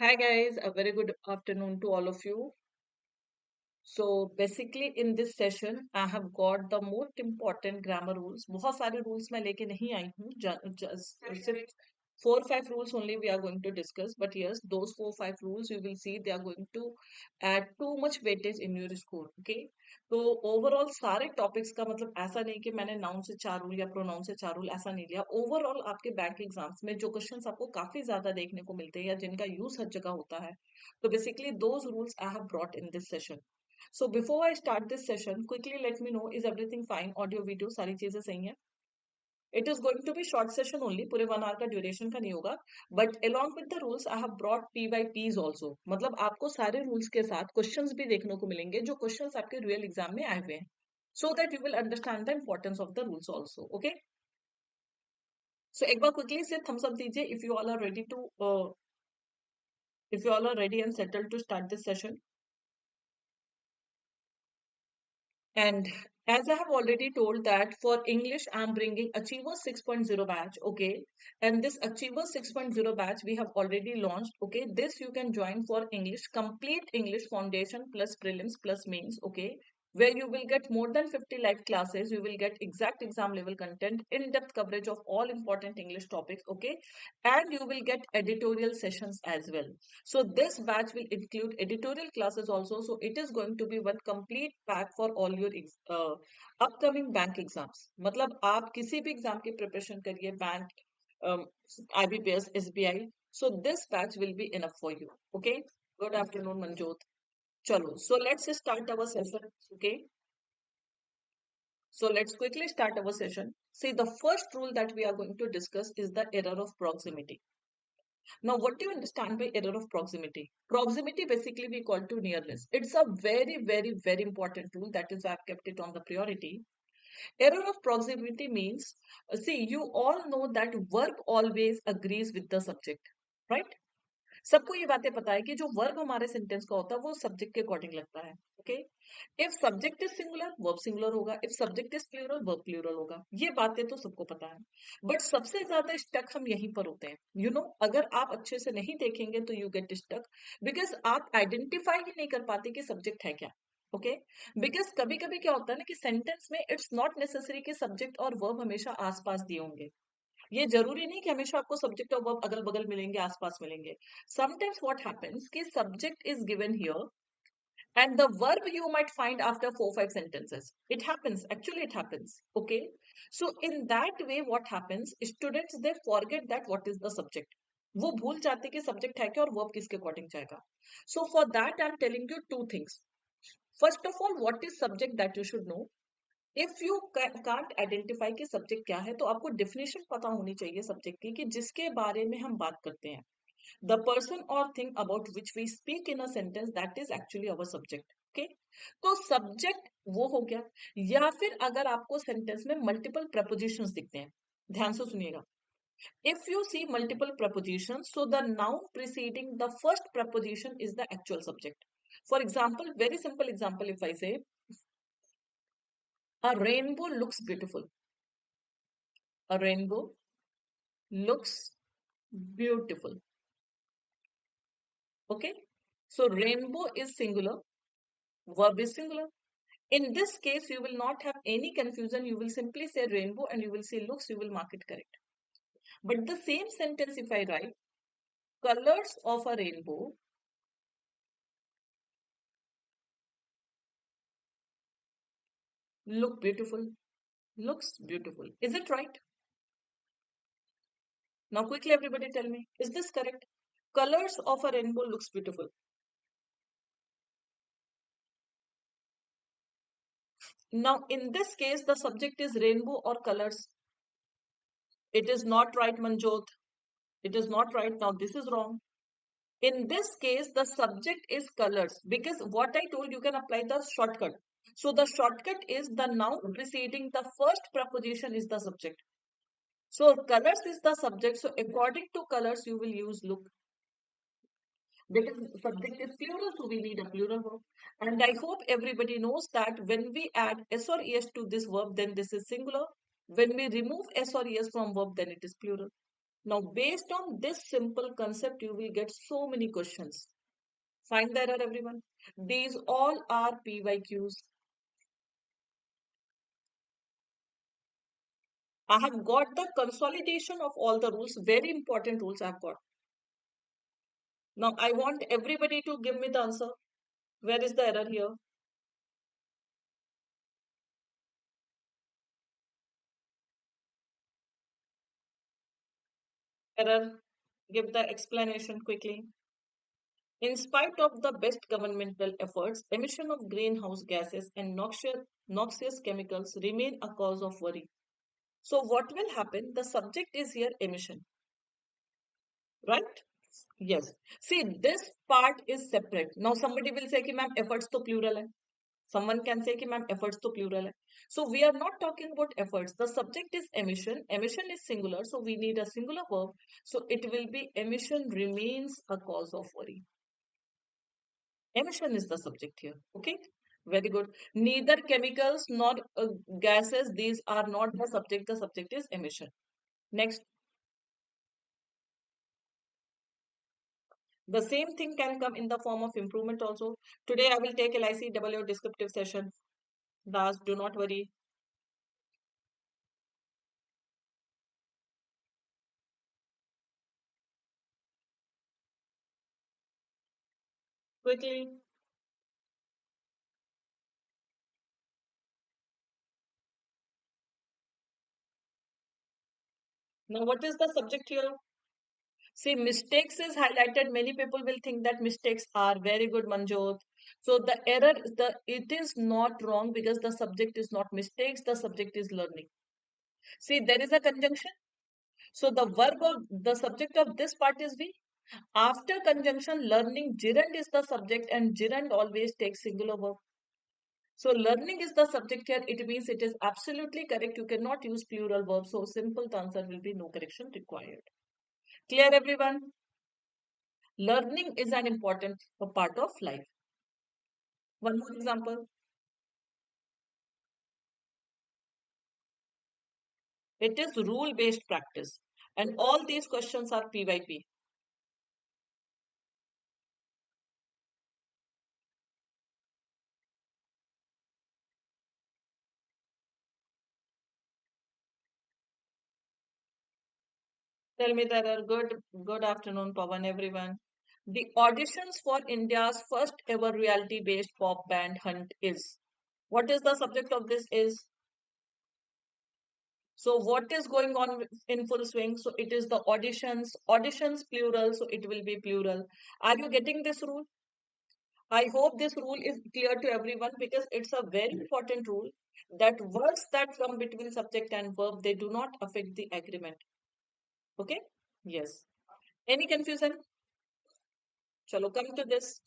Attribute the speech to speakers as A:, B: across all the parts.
A: Hi guys, a very good afternoon to all of you. So basically in this session I have got the most important grammar rules. बहुत सारे rules मैं लेके नहीं आई हूँ. सिर्फ 4-5 rules only we are going to discuss. But yes, those 4-5 rules you will see they are going to add too much weightage in your score. Okay? तो overall सारे topics का मतलब ऐसा नहीं कि मैंने नाउन से 4 रूल या प्रोनाउन से 4 रूल ऐसा नहीं लिया. ओवरऑल आपके बैंक एग्जाम्स में जो क्वेश्चंस आपको काफी ज्यादा देखने को मिलते हैं या जिनका यूज हर जगह होता है, तो basically those rules I have brought in this session. So before I start this session, quickly let me know, is everything fine? Audio, video, सारी चीजें सही हैं? It is going to be short session only, पूरे 1 hour का duration का नहीं होगा. But along with the rules, I have brought P by P's also. मतलब आपको सारे rules के साथ questions भी देखने को मिलेंगे जो questions आपके real exam में आए हुए हैं. So that you will understand the importance of the rules also. Okay? So एक बार quickly से thumbs up दीजिए if you all are ready to if you all are ready and settled to start this session. And as I have already told that for English, I'm bringing Achiever 6.0 batch. Okay. And this Achiever 6.0 batch we have already launched. Okay. This you can join for English, complete English foundation plus prelims plus mains. Okay. Where you will get more than 50 live classes. You will get exact exam level content, in-depth coverage of all important English topics. Okay. And you will get editorial sessions as well. So this batch will include editorial classes also. So it is going to be one complete pack for all your upcoming bank exams. मतलब आप किसी भी exam की preparation करिए, bank, IBPS, SBI. So this batch will be enough for you. Okay. Good afternoon, Manjot. Chalo. So let's start our session. Okay. So let's quickly start our session. See, the first rule that we are going to discuss is the error of proximity. Now, what do you understand by error of proximity? Proximity basically we call to nearness. It's a very, very, very important rule. That is why I've kept it on the priority. Error of proximity means, see, you all know that verb always agrees with the subject, right? सबको ये बातें पता है कि जो verb हमारे sentence का होता है वो सब्जेक्ट के अकॉर्डिंग लगता है. Okay. If subject is singular verb singular होगा, if subject is plural verb plural होगा. ये बातें तो सबको पता है. बट सबसे ज्यादा स्टक हम यहीं पर होते हैं. अगर आप अच्छे से नहीं देखेंगे तो यू गेट स्टक बिकॉज आप आइडेंटिफाई ही नहीं कर पाते कि सब्जेक्ट है क्या. ओके. बिकॉज कभी कभी क्या होता है ना कि सेंटेंस में इट्स नॉट नेसेसरी कि सब्जेक्ट और वर्ब हमेशा आसपास दिए होंगे. ये जरूरी नहीं कि हमेशा आपको सब्जेक्ट और वर्ब अगल बगल मिलेंगे, आसपास मिलेंगे. समटाइम्स व्हाट हैपेंस कि subject is given here and the verb you might find after 4-5 sentences. It happens, actually it happens. Okay. So in that way what happens, students they forget that what is the subject. वो भूल जाते कि subject है क्या और verb किसके according जाएगा. So for that I am telling you two things. First of all, what is subject that you should know. If you can't identify कि सब्जेक्ट क्या है तो आपको डेफिनेशन पता होनी चाहिए सब्जेक्ट की कि जिसके बारे में हम बात करते हैं. द पर्सन और thing about which we speak in a sentence that is actually our subject. Okay. तो सब्जेक्ट वो हो गया. या फिर अगर आपको सेंटेंस में मल्टीपल प्रपोजिशंस दिखते हैं, ध्यान से सुनिएगा. If you see multiple preposition, so the noun preceding the first preposition is the actual subject. For example, very simple example, if I say a rainbow looks beautiful. A rainbow looks beautiful. Okay. So rainbow is singular. Verb is singular. In this case, you will not have any confusion. You will simply say rainbow and you will say looks. You will mark it correct. But the same sentence, if I write colors of a rainbow look beautiful. Looks beautiful. Is it right? Now quickly everybody tell me, is this correct? Colors of a rainbow looks beautiful. Now in this case, the subject is rainbow or colors. It is not right, Manjot. It is not right. Now this is wrong. In this case, the subject is colors because what I told you can apply the shortcut. So the shortcut is the noun preceding the first preposition is the subject. So colors is the subject. So according to colors, you will use look. Because subject is plural, so we need a plural verb. And I hope everybody knows that when we add s or es to this verb, then this is singular. When we remove s or es from verb, then it is plural. Now, based on this simple concept, you will get so many questions. Find the error, everyone. These all are PYQs. I have got the consolidation of all the rules, very important rules I've got. Now, I want everybody to give me the answer. Where is the error here? Error. Give the explanation quickly. In spite of the best governmental efforts, emission of greenhouse gases and noxious chemicals remain a cause of worry. So what will happen? The subject is here emission, right? Yes. See, this part is separate. Now somebody will say कि ma'am efforts तो plural है. Someone can say कि ma'am efforts to plural hai. So we are not talking about efforts. The subject is emission. Emission is singular. So we need a singular verb. So it will be emission remains a cause of worry. Emission is the subject here. Okay. Very good. Neither chemicals nor gases. These are not the subject. The subject is emission. Next. The same thing can come in the form of improvement also. Today I will take LICW descriptive session. Das, do not worry. Quickly. Now what is the subject here? See, mistakes is highlighted. Many people will think that mistakes are very good, Manjot. So the error, it is not wrong because the subject is not mistakes, the subject is learning. See, there is a conjunction. So the verb of the subject of this part is be. After conjunction, learning, gerund is the subject and gerund always takes singular verb. So learning is the subject here. It means it is absolutely correct. You cannot use plural verb. So simple the answer will be no correction required. Clear everyone? Learning is an important part of life. One more example. It is rule-based practice. And all these questions are PYP. Tell me there are good afternoon, Pawan, everyone. The auditions for India's first ever reality-based pop band hunt is. What is the subject of this is? So what is going on in full swing? So it is the auditions plural, so it will be plural. Are you getting this rule? I hope this rule is clear to everyone because it's a very important rule that words that come between subject and verb, they do not affect the agreement. Okay? Yes. Any confusion? Chalo, come to this.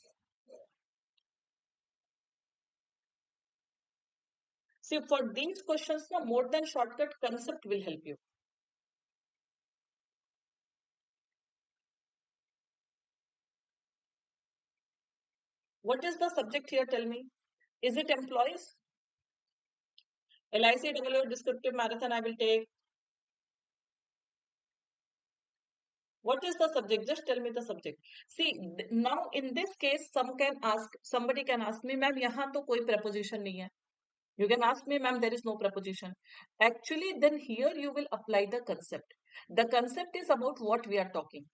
A: See, for these questions, the more than shortcut concept will help you. What is the subject here? Tell me. Is it employees? LICW descriptive marathon I will take. What is the subject? Just tell me the subject. See, now in this case, somebody can ask me, ma'am, यहाँ तो कोई preposition नहीं है. You can ask me, ma'am, there is no preposition. Actually, then here you will apply the concept. The concept is about what we are talking.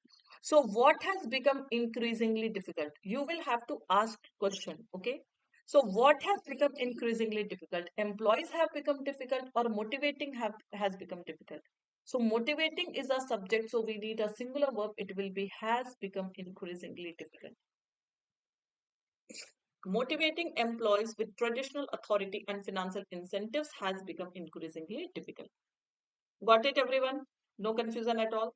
A: So what has become increasingly difficult? You will have to ask question, okay? So what has become increasingly difficult? Employees have become difficult or motivating has become difficult. So motivating is a subject, so we need a singular verb. It will be has become increasingly difficult. Motivating employees with traditional authority and financial incentives has become increasingly difficult. Got it, everyone? No confusion at all?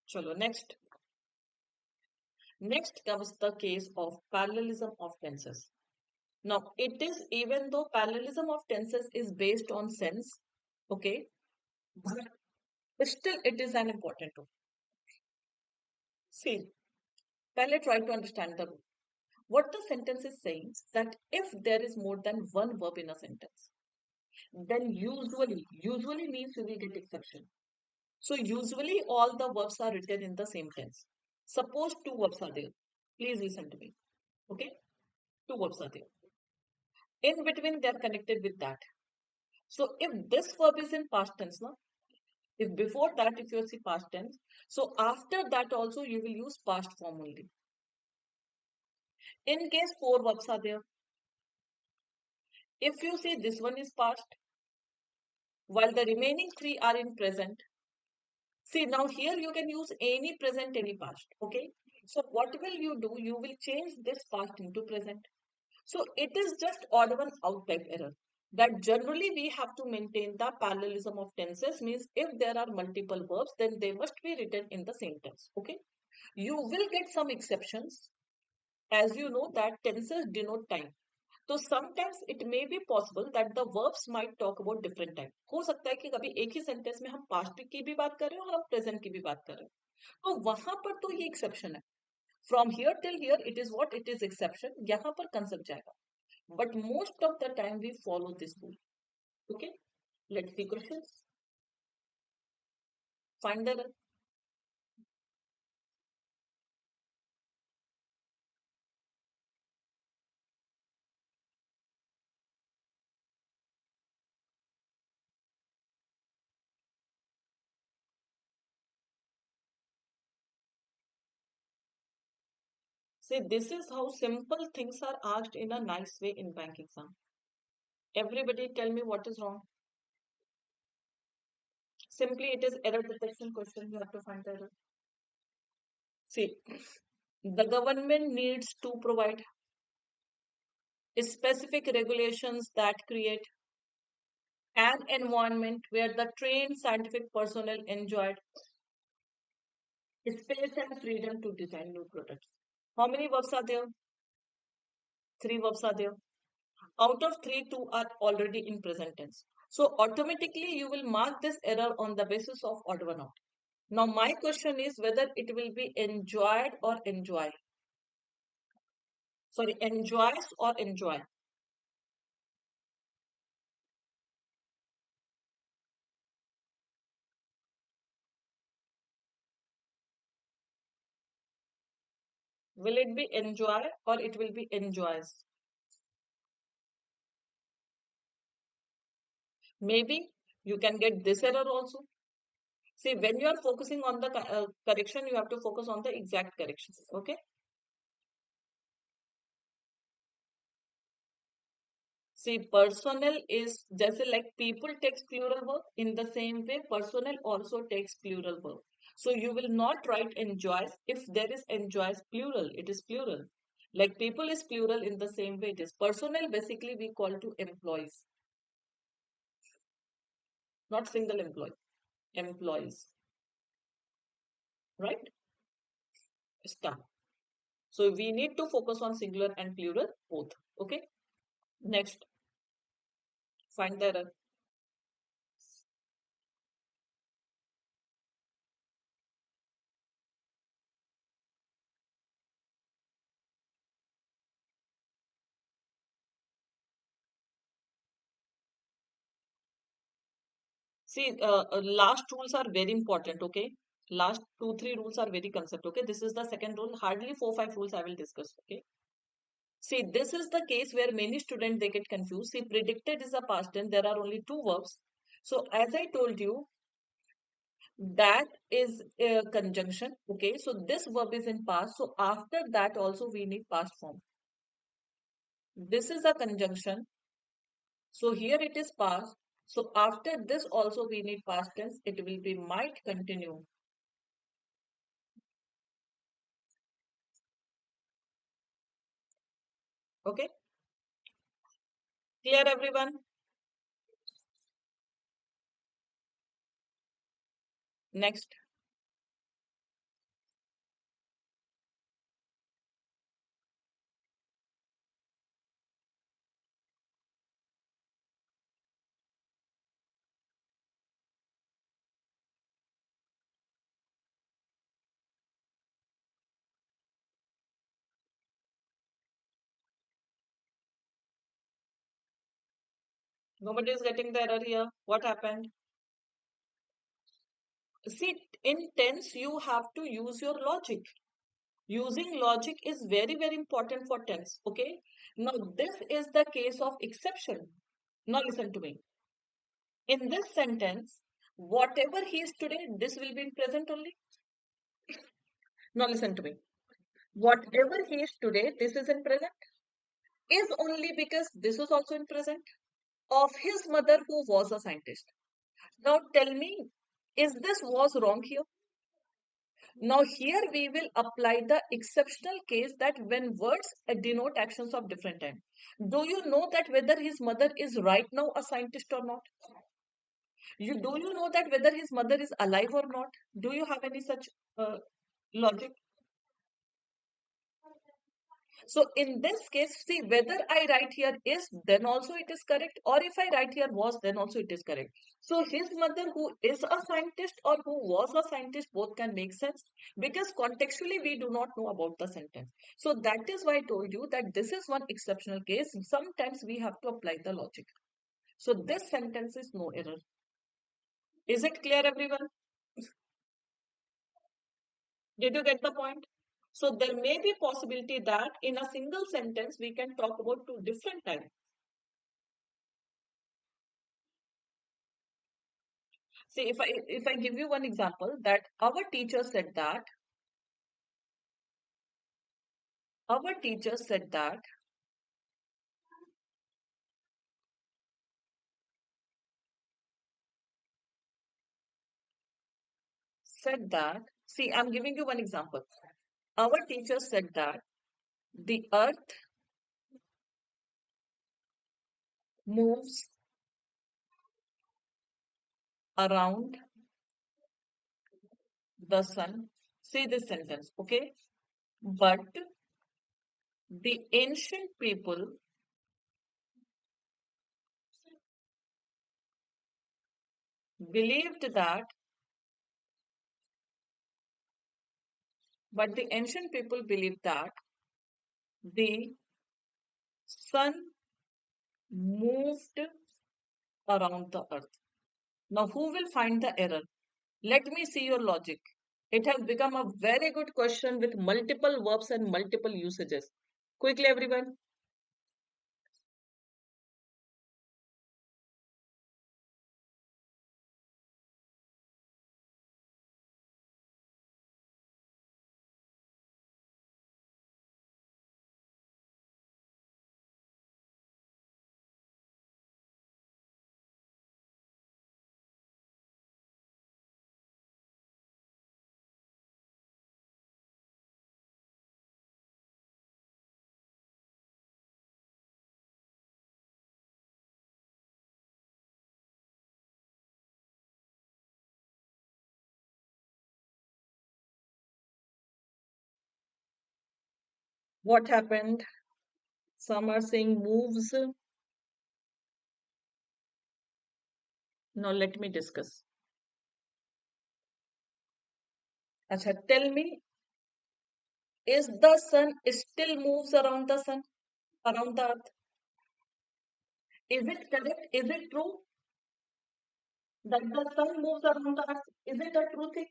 A: Chalo, next. Next comes the case of parallelism of tenses. Now, it is even though parallelism of tenses is based on sense, okay, but still it is an important tool. See, let's try to understand the rule. What the sentence is saying that if there is more than one verb in a sentence, then usually means you will get exception. So usually all the verbs are written in the same tense. Suppose two verbs are there. Please listen to me. Okay? Two verbs are there. In between, they are connected with that. So if this verb is in past tense, no? If before that, if you see past tense, so after that also you will use past form only. In case four verbs are there, if you see this one is past, while the remaining three are in present. See, now here you can use any present, any past. Okay. So what will you do? You will change this past into present. So it is just odd one out type error. That generally we have to maintain the parallelism of tenses, means if there are multiple verbs, then they must be written in the same tense. Okay. You will get some exceptions. As you know that tenses denote time. तो sometimes it may be possible that the verbs might talk about different time. हो सकता है कि कभी एक ही sentence में हम past की भी बात कर रहे हो और हम प्रेजेंट की भी बात कर रहे हो, तो वहां पर तो ये एक्सेप्शन है. From here till here it is what, it is exception, यहाँ पर कंसेप्ट जाएगा. But most of the time we follow this rule. Okay, let's see questions. Find the. See, this is how simple things are asked in a nice way in bank exam. Everybody tell me what is wrong. Simply it is error detection question. You have to find the error. See, the government needs to provide specific regulations that create an environment where the trained scientific personnel enjoyed space and freedom to design new products. How many verbs are there? Three verbs are there. Out of three, two are already in present tense. So automatically you will mark this error on the basis of odd one out. Now my question is whether it will be enjoyed or enjoy. Sorry, enjoys or enjoy. Will it be enjoy or it will be enjoys? Maybe you can get this error also. See, when you are focusing on the correction, you have to focus on the exact corrections. Okay. See, personnel is just like people takes plural verb. In the same way, personnel also takes plural verb. So you will not write enjoys. If there is enjoys plural, it is plural. Like people is plural, in the same way it is. Personnel basically we call to employees, not single employee. Employees, right? Start. So we need to focus on singular and plural both. Okay. Next, find the error. See, last rules are very important. Okay. Last two, three rules are very concept. Okay. This is the second rule. Hardly four, five rules I will discuss. Okay. See, this is the case where many students they get confused. See, predicted is a past tense. There are only two verbs. So as I told you, that is a conjunction. Okay. So this verb is in past. So after that also we need past form. This is a conjunction. So here it is past. So after this also we need past tense. It will be might continue. Okay. Clear everyone? Next. Nobody is getting the error here. What happened? See, in tense, you have to use your logic. Using logic is very, very important for tense. Okay. Now, this is the case of exception. Now, listen to me. In this sentence, whatever he is today, this will be in present only. Now, listen to me. Whatever he is today, this is in present. Is only because this was also in present of his mother who was a scientist. Now, tell me, is this was wrong here? Now here we will apply the exceptional case that when words denote actions of different time. Do you know that whether his mother is right now a scientist or not? Do you know that whether his mother is alive or not? Do you have any such logic? So in this case, see whether I write here is, then also it is correct, or if I write here was, then also it is correct. So his mother who is a scientist or who was a scientist, both can make sense because contextually we do not know about the sentence. So that is why I told you that this is one exceptional case. Sometimes we have to apply the logic. So this sentence is no error. Is it clear, everyone? Did you get the point? So there may be possibility that in a single sentence we can talk about two different types. See, if I give you one example that our teacher said that see, I'm giving you one example. Our teacher said that the earth moves around the sun. See this sentence, okay? But the ancient people believed that, but the ancient people believed that the sun moved around the earth. Now, who will find the error? Let me see your logic. It has become a very good question with multiple verbs and multiple usages. Quickly, everyone. What happened? Some are saying moves. Now, let me discuss. Acha, tell me, is the sun still moves around the sun, around the earth? Is it correct? Is it true that the sun moves around the earth? Is it a true thing?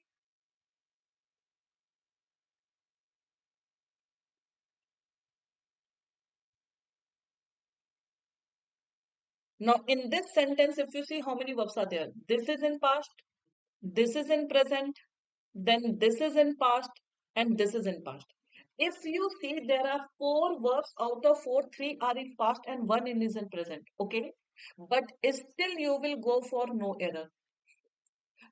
A: Now, in this sentence, if you see how many verbs are there, this is in past, this is in present, then this is in past, and this is in past. If you see, there are four verbs out of four, three are in past and one in is in present. Okay, but still you will go for no error.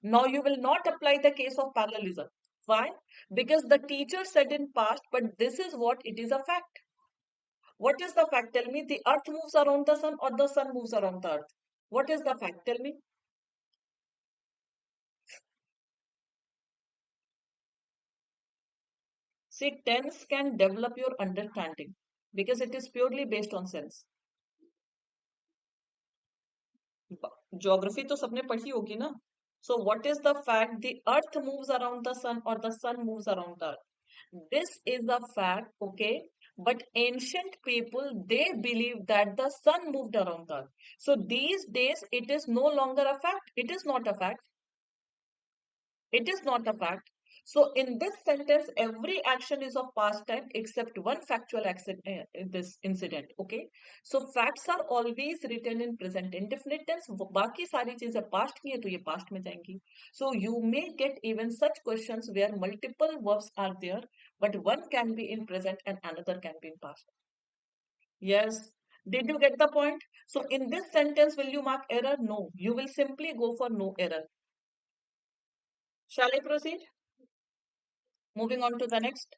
A: Now you will not apply the case of parallelism. Why? Because the teacher said in past, but this is what it is a fact. What is the fact? Tell me, the earth moves around the sun or the sun moves around the earth? What is the fact? Tell me. See, tense can develop your understanding because it is purely based on sense. Geography तो सबने पढ़ी होगी ना. So what is the fact? The earth moves around the sun or the sun moves around the earth. This is a fact, okay? But ancient people, they believe that the sun moved around the earth. So these days, it is no longer a fact. It is not a fact. It is not a fact. So in this sentence, every action is of past time except one factual accident, this incident. Okay. So facts are always written in present indefinite tense. बाकी सारी चीजें past की है तो ये past में जाएंगी. So you may get even such questions where multiple verbs are there, but one can be in present and another can be in past. Yes. Did you get the point? So in this sentence, will you mark error? No. You will simply go for no error. Shall I proceed? Moving on to the next.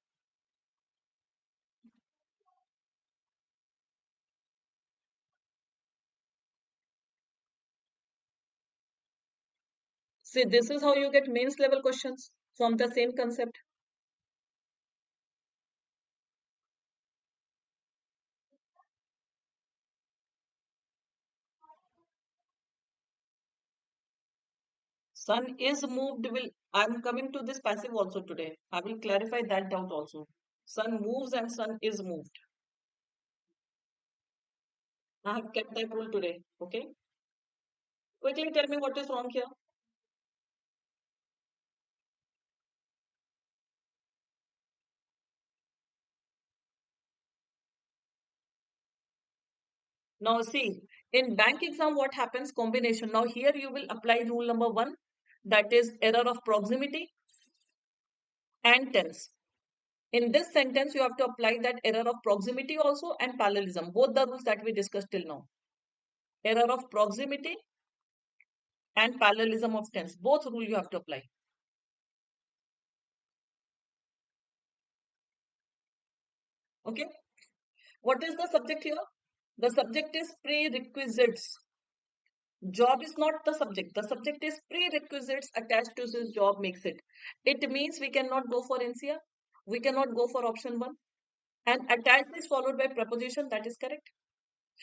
A: See, this is how you get mains level questions from the same concept. Sun is moved will, I'm coming to this passive also today. I will clarify that doubt also. Sun moves and sun is moved. I have kept that rule today. Okay. Quickly tell me what is wrong here. Now see, in bank exam, what happens? Combination. Now here you will apply rule number 1, that is error of proximity and tense. In this sentence, you have to apply that error of proximity also and parallelism, both the rules that we discussed till now. Error of proximity and parallelism of tense. Both rule you have to apply. Okay. What is the subject here? The subject is prerequisites. Job is not the subject. The subject is prerequisites attached to this job makes it. It means we cannot go for NCR. We cannot go for option 1. And attached is followed by preposition. That is correct.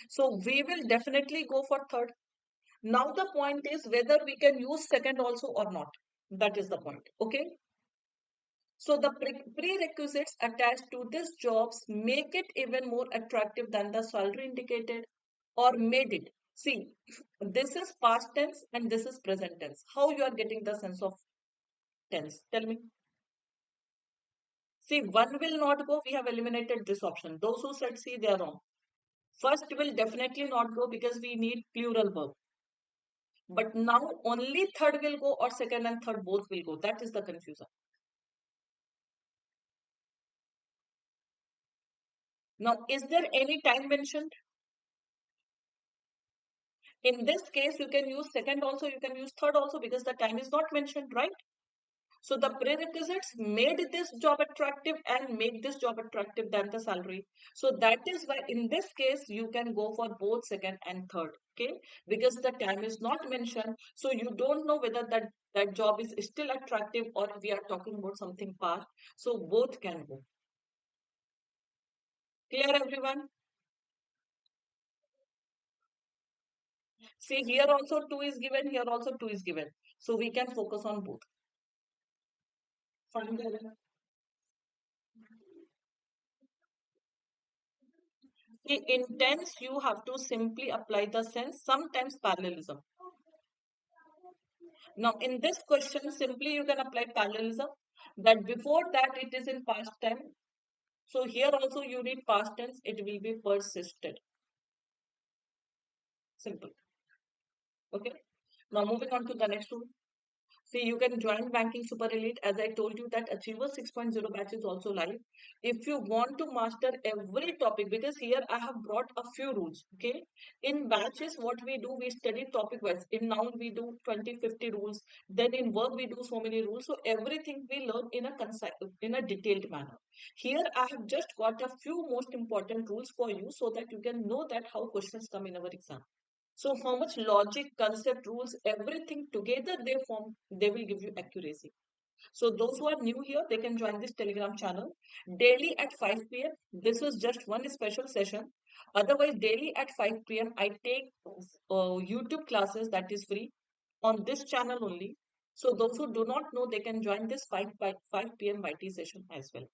A: So we will definitely go for third. Now the point is whether we can use second also or not. That is the point. Okay. So the prerequisites attached to these jobs make it even more attractive than the salary indicated or made it. See, this is past tense and this is present tense. How you are getting the sense of tense? Tell me. See, one will not go. We have eliminated this option. Those who said C, they are wrong. First will definitely not go because we need plural verb. But now only third will go or second and third both will go. That is the confusion. Now, is there any time mentioned? In this case, you can use second also, you can use third also because the time is not mentioned, right? So the prerequisites made this job attractive and make this job attractive than the salary. So that is why in this case, you can go for both second and third, okay? Because the time is not mentioned. So you don't know whether that job is still attractive or we are talking about something past. So both can go. Clear everyone? See, here also 2 is given, here also 2 is given. So we can focus on both. Fine. See, in tense, you have to simply apply the sense, sometimes parallelism. Now, in this question, simply you can apply parallelism that before that it is in past tense. So here also you need past tense, it will be persisted. Simple. Okay. Now moving on to the next one. See, you can join Banking Super Elite. As I told you that Achiever 6.0 batch is also live. If you want to master every topic, because here I have brought a few rules, okay? In batches, what we do, we study topic wise. In noun, we do 20, 50 rules. Then in verb, we do so many rules. So everything we learn in a detailed manner. Here, I have just got a few most important rules for you so that you can know that how questions come in our exam. So how much logic, concept, rules, everything together they form, they will give you accuracy. So those who are new here, they can join this Telegram channel daily at 5 p.m. This is just one special session. Otherwise, daily at 5 p.m. I take YouTube classes that is free on this channel only. So those who do not know, they can join this 5 p.m. YT session as well.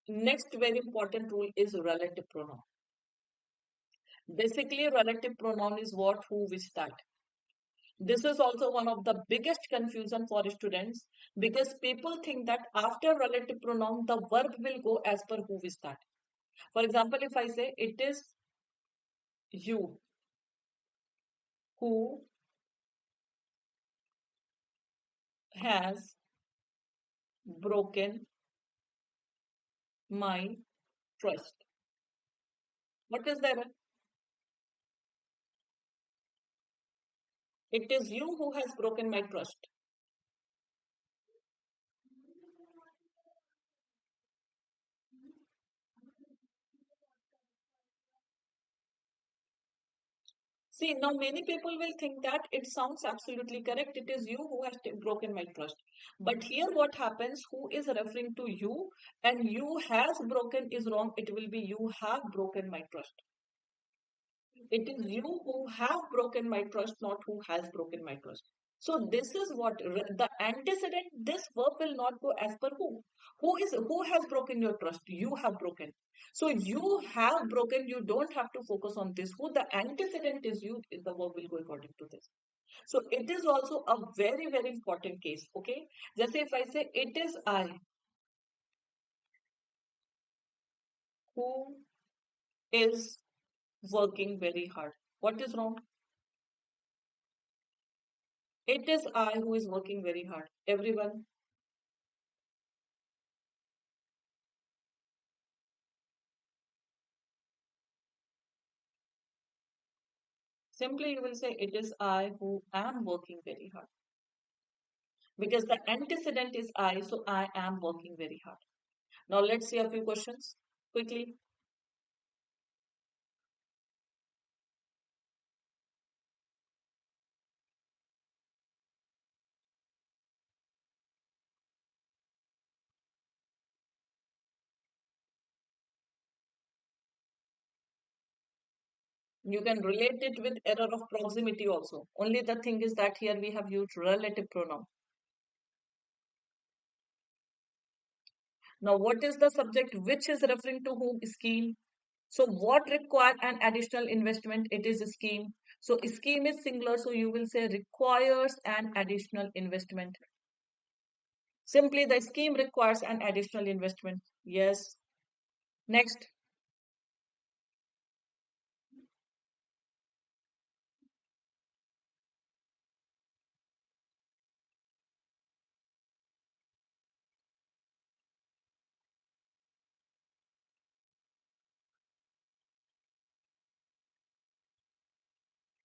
A: Next very important rule is relative pronoun. Basically, relative pronoun is what, who, which, that. This is also one of the biggest confusion for students because people think that after relative pronoun, the verb will go as per who is that. For example, if I say it is you who has broken my trust. What is the error? It is you who has broken my trust. See, now many people will think that it sounds absolutely correct. It is you who has broken my trust. But here what happens, who is referring to you and you has broken is wrong. It will be you have broken my trust. It is you who have broken my trust, not who has broken my trust. So this is what the antecedent, this verb will not go as per who. Who has broken your trust? You have broken. So you have broken, you don't have to focus on this. Who the antecedent is you, is the verb will go according to this. So it is also a very, very important case. Okay. Just if I say it is I who is working very hard. What is wrong? It is I who is working very hard. Everyone. Simply you will say it is I who am working very hard. Because the antecedent is I, so I am working very hard. Now let's see a few questions quickly. You can relate it with error of proximity also. Only the thing is that here we have used relative pronoun. Now what is the subject which is referring to whom? Scheme. So what require an additional investment? It is a scheme. So scheme is singular, so you will say requires an additional investment. Simply the scheme requires an additional investment. Yes. Next.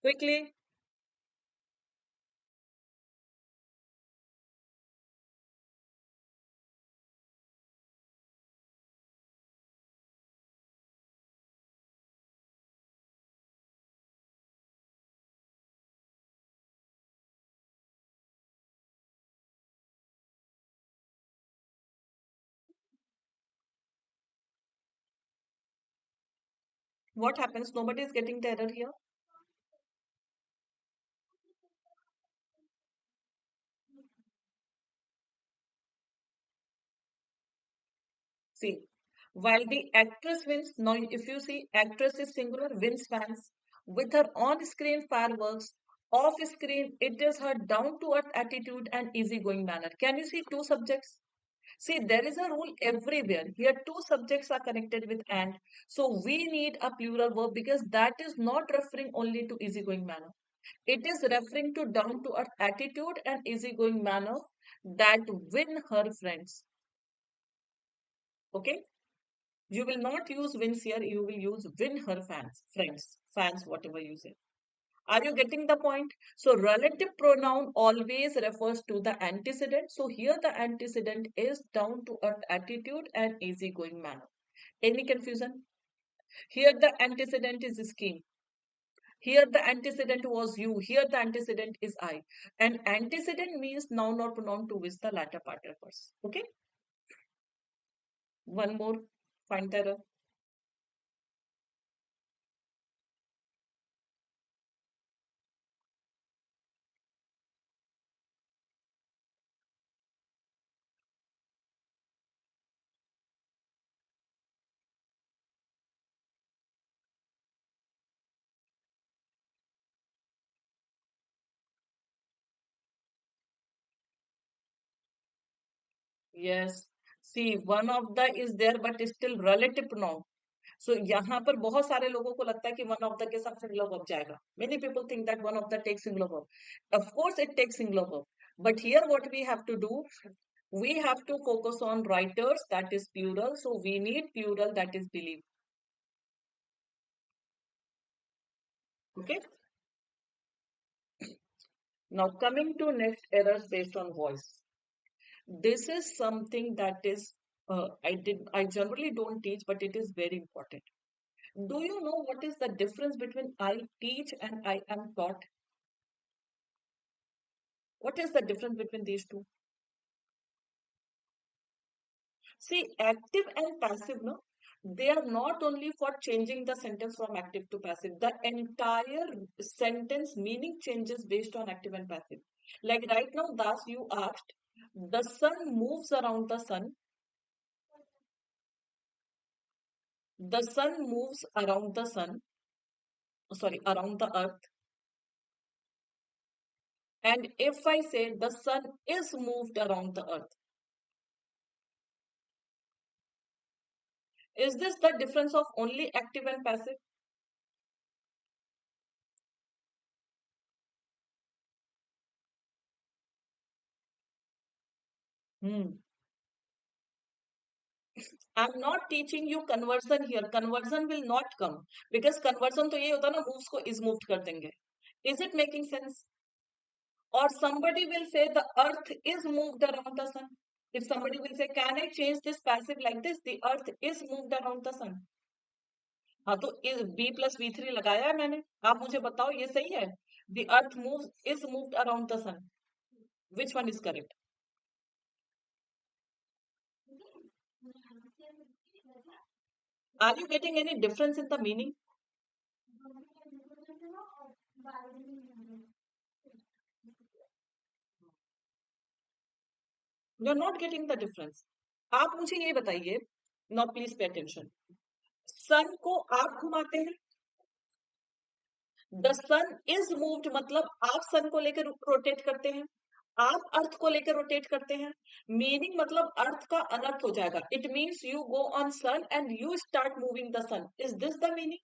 A: Quickly. What happens? Nobody is getting the error here. See, while the actress wins, now if you see actress is singular, wins fans. With her on-screen fireworks, off-screen, it is her down-to-earth attitude and easygoing manner. Can you see two subjects? See, there is a rule everywhere. Here, two subjects are connected with and. So we need a plural verb because that is not referring only to easygoing manner. It is referring to down-to-earth attitude and easygoing manner that win her friends. Okay? You will not use wins here, you will use win her fans, friends, fans, whatever you say. Are you getting the point? So relative pronoun always refers to the antecedent. So here the antecedent is down to earth attitude and easygoing manner. Any confusion? Here the antecedent is scheme. Here the antecedent was you. Here the antecedent is I. And antecedent means noun or pronoun to which the latter part refers. Okay? One more. Find the error. Yes. See, one of the is there, but it's still relative pronoun. So यहाँ पर बहुत सारे लोगों को लगता है कि one of the के साथ singular verb जाएगा. Many people think that one of the takes singular verb. Of course, it takes singular verb. But here, what we have to do, we have to focus on writers, that is plural. So we need plural, that is believe. Okay. Now coming to next errors based on voice. This is something that is I generally don't teach, but it is very important. Do you know what is the difference between I teach and I am taught? What is the difference between these two? See, active and passive, no, they are not only for changing the sentence from active to passive. The entire sentence meaning changes based on active and passive. Like right now, Das, you asked, the sun moves around the sun. The sun moves around the sun, sorry, around the earth. And if I say the sun is moved around the earth, is this the difference of only active and passive? Hmm. I'm not teaching you conversion here. Conversion will not come because conversion तो ये होता ना moves को is moved कर देंगे. Is it making sense? Or somebody will say the earth is moved around the sun. If somebody will say, can I change this passive like this? The earth is moved around the sun. हाँ तो B plus B three लगाया है मैंने. आप मुझे बताओ ये सही है? The earth moves is moved around the sun. Which one is correct? Are you getting any difference in the meaning? You are not getting the difference. आप मुझे ये बताइए. Now please pay attention. सन को आप घुमाते हैं. द सन इज मूव्ड मतलब आप सन को लेकर रोटेट करते हैं. आप अर्थ को लेकर रोटेट करते हैं. मीनिंग मतलब अर्थ का अनर्थ हो जाएगा. It means you go on sun and you start moving the sun. Is this the meaning?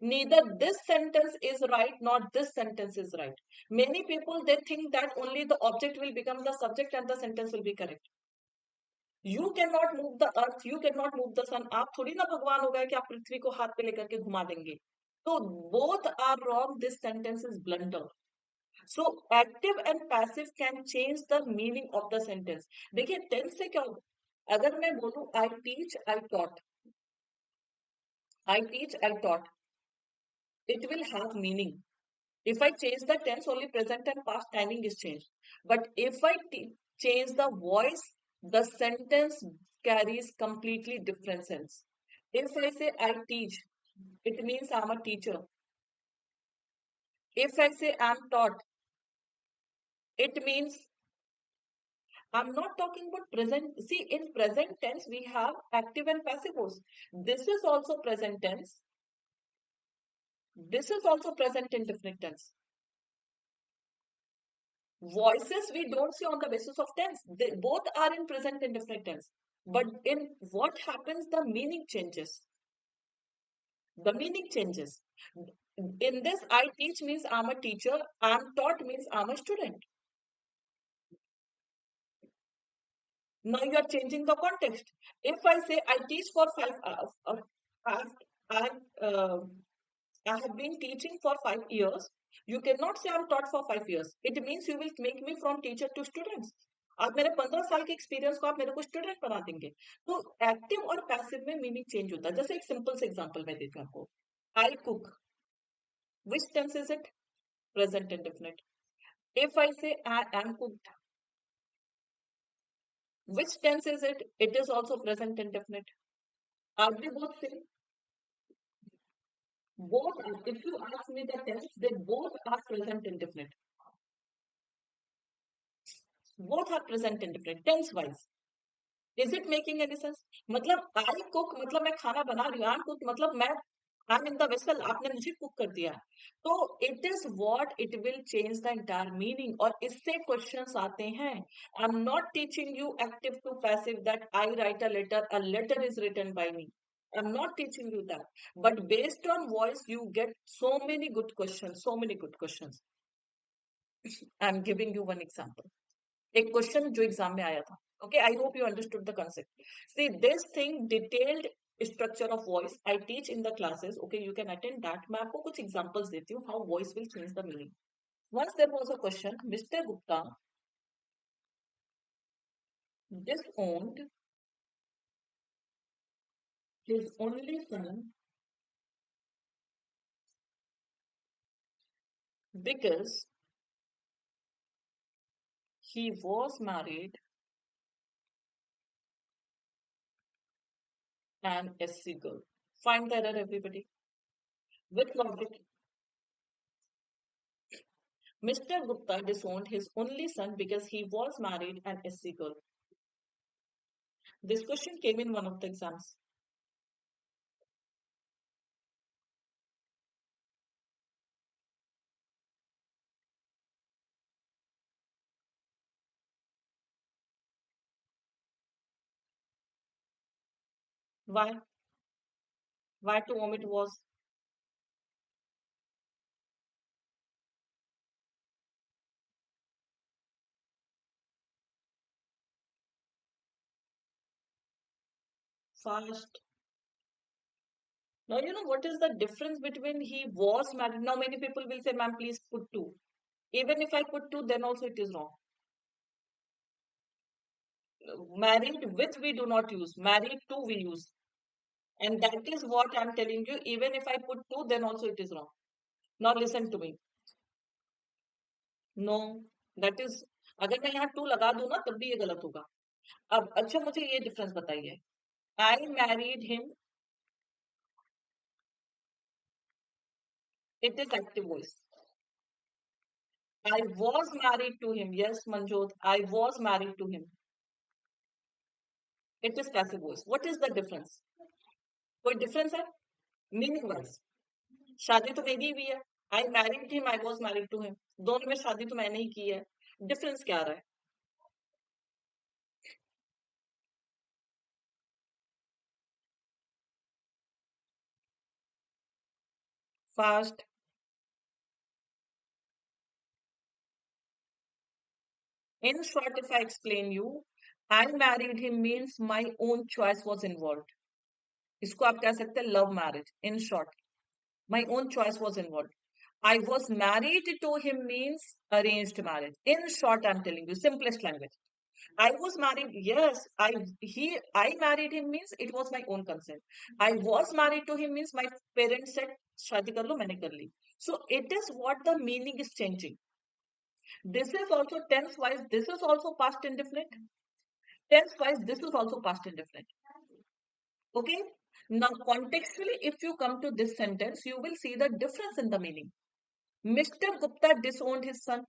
A: Neither this sentence is right nor this sentence is right. Many people they think that only the object will become the subject and the sentence will be correct. You cannot move the earth, you cannot move the sun. आप थोड़ी ना भगवान हो गए कि आप पृथ्वी को हाथ पे लेकर के घुमा देंगे. So both are wrong. This sentence is blunder. So active and passive can change the meaning of the sentence. देखिए tense से क्या होगा? अगर मैं बोलूं I teach, I taught, I teach, I taught, it will have meaning. If I change the tense, only present and past timing is changed. But if I change the voice, the sentence carries completely different sense. If I say I teach, it means I'm a teacher. If I say I'm taught, it means I'm not talking about present. See, in present tense, we have active and passive voice. This is also present tense. This is also present indefinite tense. Voices we don't see on the basis of tense. They both are in present indefinite tense. But in what happens, the meaning changes. The meaning changes. In this, I teach means I'm a teacher. I'm taught means I'm a student. Now you are changing the context. If I say I teach for 5 hours, I, I, uh, I have been teaching for 5 years. You cannot say I'm taught for 5 years. It means you will make me from teacher to students. आप मेरे 15 साल के experience को आप मेरे को student बना देंगे. तो एक्टिव और पैसिव में मीनिंग चेंज होता है. जैसे एक सिंपल से एग्जांपल मैं देती हूँ आपको. I cook, which tense is it? Present indefinite. If I say I am cooked, which tense is it? It is also present indefinite. Are they both same? Both are. If you ask me the tense, they both are present indefinite. Both are present indefinite tense wise. Is it making any sense? मतलब I cook मतलब मैं खाना बना रही हूँ. I cook मतलब मैं I am in the vessel, आपने मुझे कुक कर दिया है। तो it is what it will change the entire meaning, और इससे क्वेश्चंस आते हैं। I am not teaching you active to passive that I write a letter is written by me. I'm not teaching you that, but based on voice, you get so many good questions, so many good questions. I'm giving you one example. एक question जो exam में आया था, okay, I hope you understood the concept. See this thing detailed structure of voice I teach in the classes, okay, you can attend that. मैं आपको कुछ examples देती हूँ how voice will change the meaning. Once there was a question, mister Gupta disowned his only son because he was married an SC girl. Find the error, everybody. With logic, Mr. Gupta disowned his only son because he was married an SC girl. This question came in one of the exams. Why? Why to whom it was? Fast. Now, you know what is the difference between he was married? Now, many people will say, ma'am, please put two. Even if I put two, then also it is wrong. Married with we do not use. Married to we use. And that is what I'm telling you. Even if I put two, then also it is wrong. Now listen to me. No, that is, अगर मैं यहाँ to लगा दूं ना तब भी ये गलत होगा। अब अच्छा मुझे ये डिफरेंस बताइए। I married him, it is active voice. I was married to him. Yes, Manjot, I was married to him. It is passive voice. What is the difference? कोई difference है? Meaning wise. शादी तो मेरी भी है. I married him. I was married to him. दोनों में शादी तो मैंने ही की है. Difference क्या आ रहा है? Fast. In short, if I explain you, I married him means my own choice was involved. इसको आप कह सकते हैं love marriage. In short, my own choice was involved. I was married to him means arranged marriage. In short, I'm telling you, simplest language. I was married. Yes, I married him means it was my own consent. I was married to him means my parents said शादी कर लो मैंने कर ली. So it is what the meaning is changing. This is also tense wise. This is also past indefinite. Tense wise, this is also past indefinite. Okay. Now contextually, if you come to this sentence, you will see the difference in the meaning. Mr. Gupta disowned his son.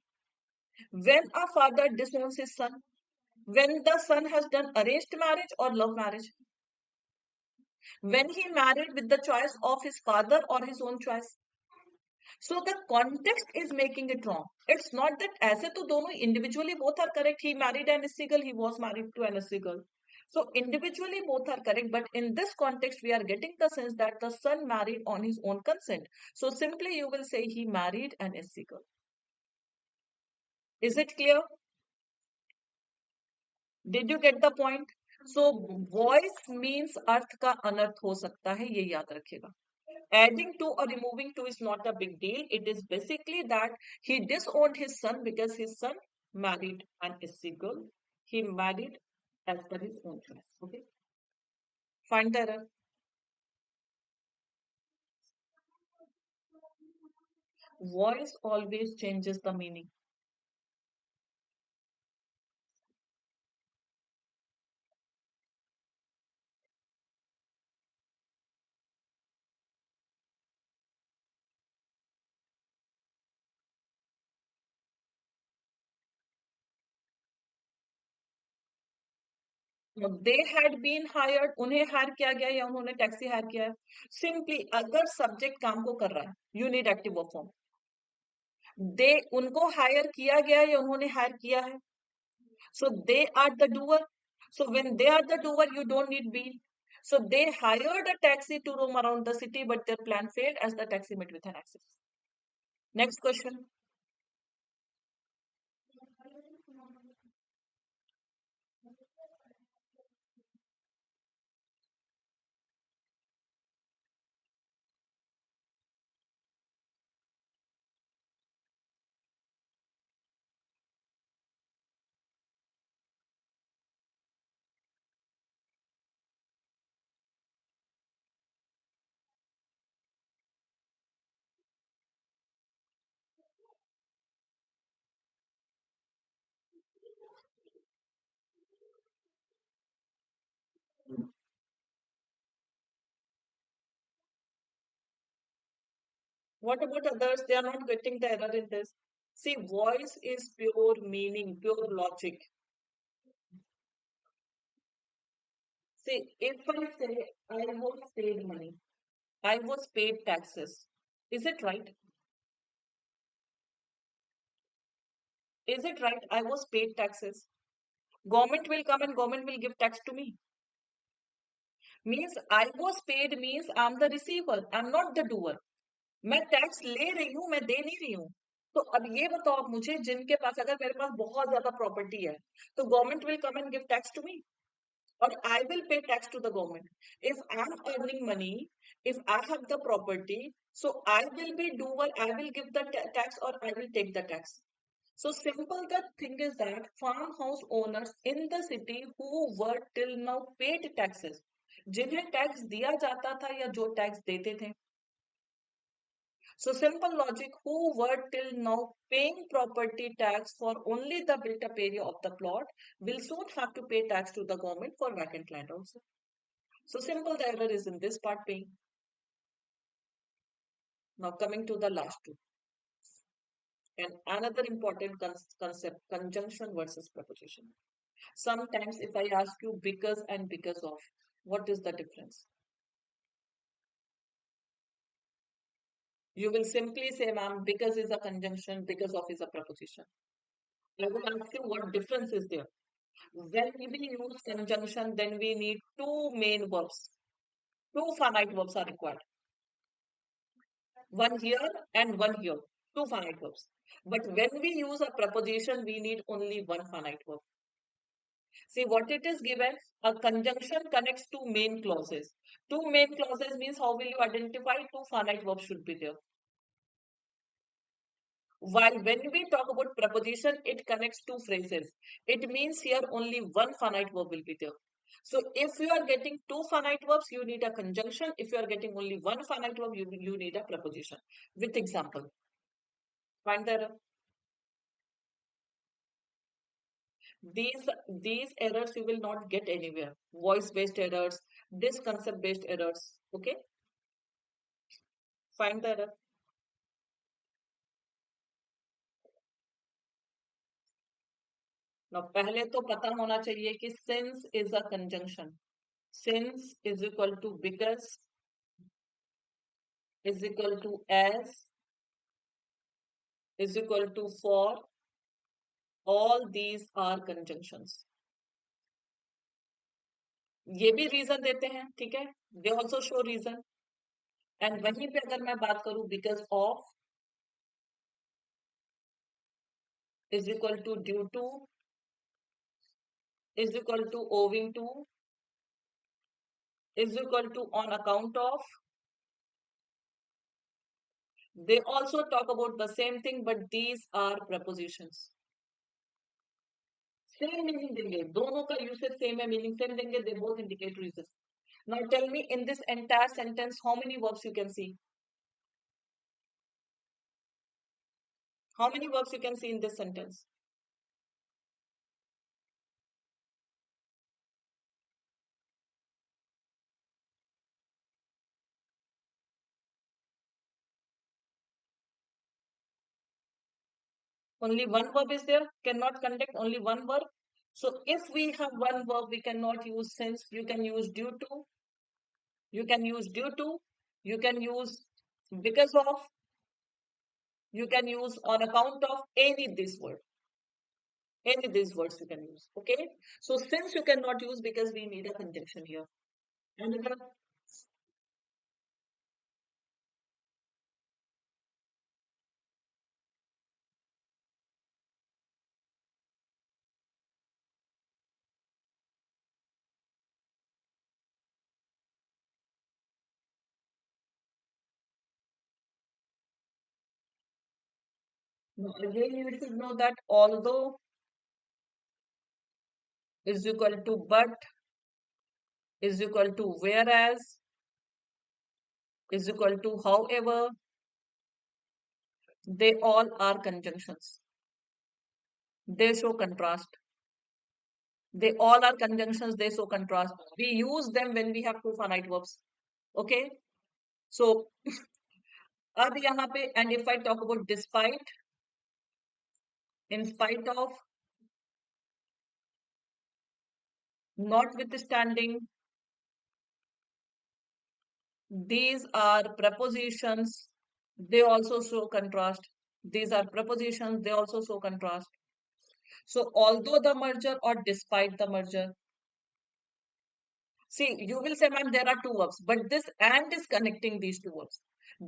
A: When a father disowns his son, when the son has done arranged marriage or love marriage, when he married with the choice of his father or his own choice. So the context is making it wrong. It's not that ऐसे तो दोनों individually both are correct. He married an SC girl, he was married to an SC girl. So individually both are correct, but in this context we are getting the sense that the son married on his own consent. So simply you will say he married an SC girl. Is it clear? Did you get the point? So voice means अर्थ का अनर्थ हो सकता है, ये याद रखिएगा. Adding to or removing to is not a big deal. It is basically that he disowned his son because his son married an SC girl. He married as per his own choice. Okay. Find the error. Voice always changes the meaning. They had been hired, उन्हें hire किया गया या उन्होंने taxi hire किया है. Simply अगर subject काम को कर रहा है, you need active verb form. दे, उनको हायर किया गया या उन्होंने हायर किया है. So they are the doer. So when they are the doer, you don't need be. So they hired a taxi to roam around the city, but their plan failed as the taxi met with an accident. Next question. What about others? They are not getting the error in this. See, voice is pure meaning, pure logic. See, if I say I was paid money, I was paid taxes. Is it right? Is it right? I was paid taxes. Government will come and government will give tax to me. Means I was paid means I'm the receiver. I'm not the doer. मैं tax ले रही हूँ, मैं दे नहीं रही हूँ. तो अब ये बताओ आप मुझे, जिनके पास, अगर मेरे पास बहुत ज्यादा प्रॉपर्टी है, तो government will come and give tax to me, और I will pay tax to the government. If I am earning money, if I have the property, so I will be doer, I will give the tax or I will take the tax. So simple the thing is that farmhouse owners in the city who were till now paid taxes, जिन्हें tax दिया जाता था या जो tax देते थे. So simple logic, who were till now paying property tax for only the built up area of the plot will soon have to pay tax to the government for vacant land also. So simple, the error is in this part paying. Now coming to the last two. And another important concept, conjunction versus preposition. Sometimes if I ask you because and because of, what is the difference? You will simply say, ma'am, because is a conjunction, because of is a preposition. I will ask you what difference is there. When we use conjunction, then we need two main verbs. Two finite verbs are required. One here and one here. Two finite verbs. But when we use a preposition, we need only one finite verb. See what it is given. A conjunction connects two main clauses. Two main clauses means how will you identify two finite verbs should be there. While when we talk about preposition, it connects two phrases. It means here only one finite verb will be there. So if you are getting two finite verbs, you need a conjunction. If you are getting only one finite verb, you need a preposition. With example, find the error. These errors you will not get anywhere. Voice-based errors, this concept-based errors. Okay, find the error. Now पहले तो पता होना चाहिए कि since is a conjunction. Since is equal to because is equal to as is equal to for. All these are conjunctions. ये भी reason देते हैं, ठीक है, they also show reason. And वहीं पे अगर मैं बात करूं because of is equal to due to is equal to owing to is equal to on account of, they also talk about the same thing, but these are prepositions. Same meaning देंगे, दोनों का usage same है, meaning same देंगे, they both indicate reasons. Now tell me, in this entire sentence, how many verbs you can see? How many verbs you can see in this sentence? Only one verb is there, cannot conduct only one verb. So if we have one verb, we cannot use since. You can use due to, you can use due to, you can use because of, you can use on account of, any this word. Any these words you can use. Okay. So since you cannot use because we need a conjunction here. Another, no, again you should know that although is equal to but, is equal to whereas, is equal to however, they all are conjunctions. They show contrast. They all are conjunctions, they show contrast. We use them when we have two finite verbs. Okay. So अब यहाँ पे, and if I talk about despite, in spite of, notwithstanding, these are prepositions, they also show contrast. These are prepositions, they also show contrast. So although the merger or despite the merger. See, you will say, ma'am, there are two verbs, but this and is connecting these two verbs.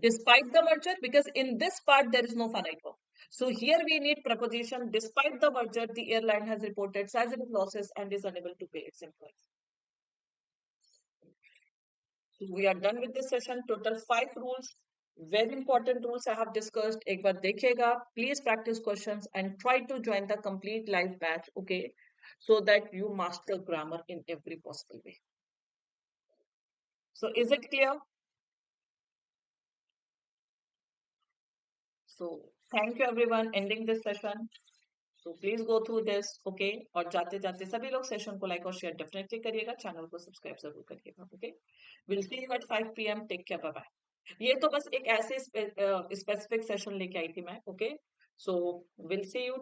A: Despite the merger, because in this part there is no finite verb. So here we need preposition. Despite the merger, the airline has reported sizable losses and is unable to pay its employees. So we are done with this session. Total 5 rules. Very important rules I have discussed. एक बार देखिएगा. Please practice questions and try to join the complete live batch. Okay, so that you master grammar in every possible way. So is it clear? So thank you everyone. Ending this session. So please go through this. Okay. और जाते जाते सभी लोग session को like और share definitely करिएगा. Channel को subscribe जरूर करिएगा. Okay. Will see you at 5 PM. Take care. Bye bye. ये तो बस एक ऐसे स्पेसिफिक सेशन लेके आई थी मैं. Okay. So will see you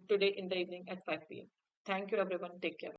A: today in the evening at 5 PM. Thank you everyone. Take care.